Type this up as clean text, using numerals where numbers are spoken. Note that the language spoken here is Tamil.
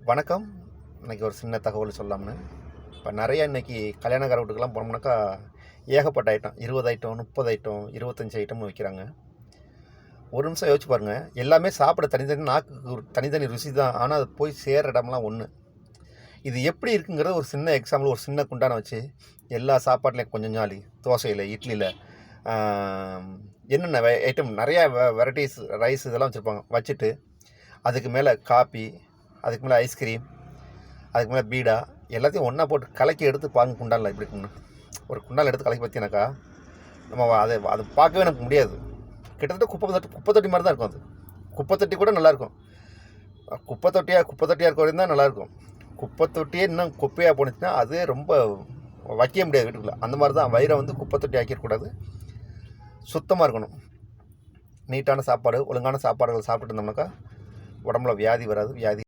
வணக்கம். இன்றைக்கி ஒரு சின்ன தகவல் சொல்லலாம்னு. இப்போ நிறையா இன்றைக்கி கல்யாணக்கார வீட்டுக்கெல்லாம் போனோம்னாக்கா ஏகப்பட்ட ஐட்டம் 20 ஐட்டம் 30 ஐட்டம் 25 ஐட்டம்னு வைக்கிறாங்க. ஒரு நிமிஷம் யோசிச்சு பாருங்கள். எல்லாமே சாப்பிட தனித்தனி நாக்குக்கு ஒரு தனித்தனி ருசி தான். ஆனால் அது போய் சேர்கிற இடம்லாம் ஒன்று. இது எப்படி இருக்குங்கிறது ஒரு சின்ன எக்ஸாம்பிள், ஒரு சின்ன குண்டான வச்சு எல்லா சாப்பாட்லேயும் கொஞ்சம் ஜாலி தோசையில் இட்லியில் என்னென்ன ஐட்டம் நிறையா வெரைட்டிஸ் ரைஸ் இதெல்லாம் வச்சுருப்பாங்க. வச்சுட்டு அதுக்கு மேலே காப்பி, அதுக்கு மேலே ஐஸ்கிரீம், அதுக்கு மேலே பீடா எல்லாத்தையும் ஒன்றா போட்டு கலக்கி எடுத்து பாருங்க. குண்டானில் இப்படி ஒரு குண்டானில் எடுத்து கலக்கி பார்த்தீங்கன்னாக்கா நம்ம அது பார்க்கவே எனக்கு முடியாது. கிட்டத்தட்ட குப்பை தொட்டி மாதிரி தான் இருக்கும். அது குப்பை தொட்டி கூட நல்லாயிருக்கும். குப்பை தொட்டியாக இருக்க வரையும் தான் நல்லாயிருக்கும். குப்பை தொட்டியே இன்னும் குப்பையாக போணுச்சுன்னா அது ரொம்ப வைக்க முடியாது வீட்டுக்குள்ளே. அந்த மாதிரி தான் வயிறை குப்பை தொட்டி ஆக்கிடக்கூடாது. சுத்தமாக இருக்கணும். நீட்டான சாப்பாடு, ஒழுங்கான சாப்பாடுகள் சாப்பிட்டு இருந்தோம்னாக்கா உடம்புல வியாதி வராது. வியாதி